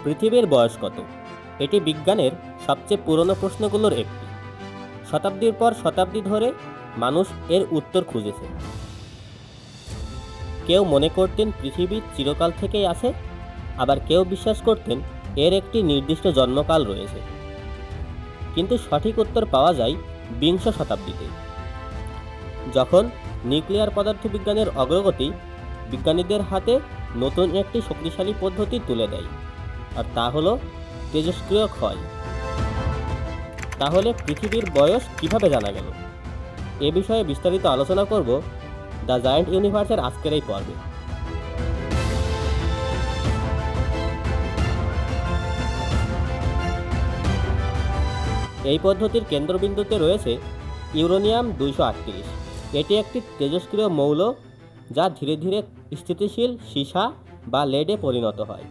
পৃথিবীর বয়স কত? এটি বিজ্ঞানের সবচেয়ে পুরনো প্রশ্নগুলোর একটি। শতাব্দীর পর শতাব্দী ধরে মানুষ এর উত্তর খুঁজেছে। কেউ মনে করতেন পৃথিবী চিরকাল থেকেই আছে, আবার কেউ বিশ্বাস করতেন এর একটি নির্দিষ্ট জন্মকাল রয়েছে। কিন্তু সঠিক উত্তর পাওয়া যায় বিংশ শতাব্দীতে, যখন নিউক্লিয়ার পদার্থবিজ্ঞানের অগ্রগতি বিজ্ঞানীদের হাতে নতুন একটি শক্তিশালী পদ্ধতি তুলে দেয়, আর তা হলো তেজস্ক্রিয় ক্ষয়। তাহলে পৃথিবীর বয়স কিভাবে জানা গেল? এ বিষয়ে বিস্তারিত আলোচনা করব দ্য জায়ান্ট ইউনিভার্সের আজকের এই পর্বে। এই পদ্ধতির কেন্দ্রবিন্দুতে রয়েছে ইউরেনিয়াম 238। এটি একটি তেজস্ক্রিয় মৌল যা ধীরে ধীরে স্থিতিশীল সীসা বা লেডে পরিণত হয়।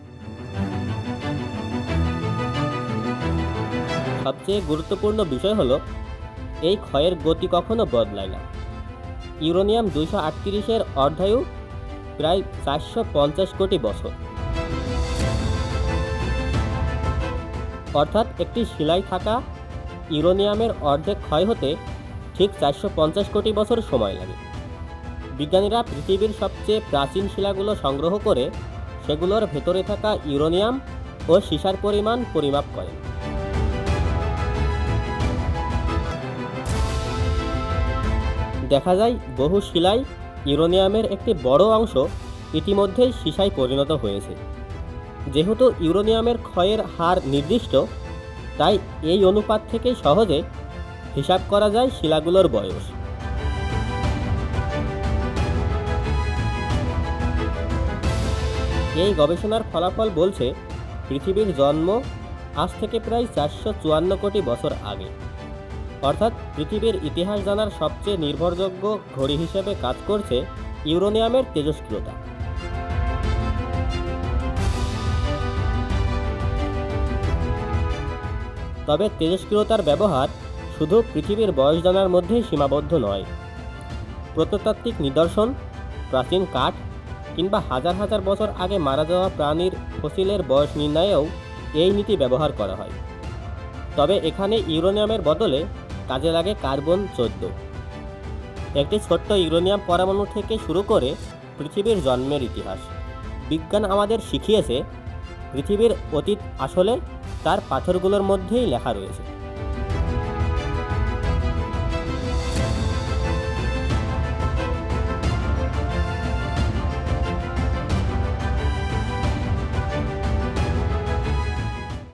সবচেয়ে গুরুত্বপূর্ণ বিষয় হলো এই ক্ষয়ের গতি কখনো বদলায় না। ইউরেনিয়াম 238-এর অর্ধায়ু প্রায় 450 কোটি বছর। অর্থাৎ একটি শিলায় থাকা ইউরেনিয়ামের অর্ধেক ক্ষয় হতে ঠিক 450 কোটি বছর সময় লাগে। বিজ্ঞানীরা পৃথিবীর সবচেয়ে প্রাচীন শিলাগুলো সংগ্রহ করে সেগুলোর ভেতরে থাকা ইউরেনিয়াম ও সীসার পরিমাণ পরিমাপ করেন। দেখা যায় বহু শিলায় ইউরেনিয়ামের একটি বড় অংশ ইতিমধ্যেই সীসায় পরিণত হয়েছে। যেহেতু ইউরেনিয়ামের ক্ষয়ের হার নির্দিষ্ট, তাই এই অনুপাত থেকেই সহজে হিসাব করা যায় শিলাগুলোর বয়স। এই গবেষণার ফলাফল বলছে পৃথিবীর জন্ম আজ থেকে প্রায় 454 কোটি বছর আগে। অর্থাৎ পৃথিবীর ইতিহাস জানার সবচেয়ে নির্ভরযোগ্য ঘড়ি হিসেবে কাজ করছে ইউরেনিয়ামের তেজস্ক্রিয়তা। তবে তেজস্ক্রিয়তার ব্যবহার শুধু পৃথিবীর বয়স জানার মধ্যেই সীমাবদ্ধ নয়। প্রত্নতাত্ত্বিক নিদর্শন, প্রাচীন কাঠ কিংবা হাজার হাজার বছর আগে মারা যাওয়া প্রাণীর ফসিলের বয়স নির্ণয়েও এই নীতি ব্যবহার করা হয়। তবে এখানে ইউরেনিয়ামের বদলে কাজে লাগে কার্বন 14। একটি ছোট্ট ইউরেনিয়াম পরমাণু থেকে শুরু করে পৃথিবীর জন্মের ইতিহাস। বিজ্ঞান আমাদের শিখিয়েছে পৃথিবীর অতীত আসলে তার পাথরগুলোর মধ্যেই লেখা রয়েছে।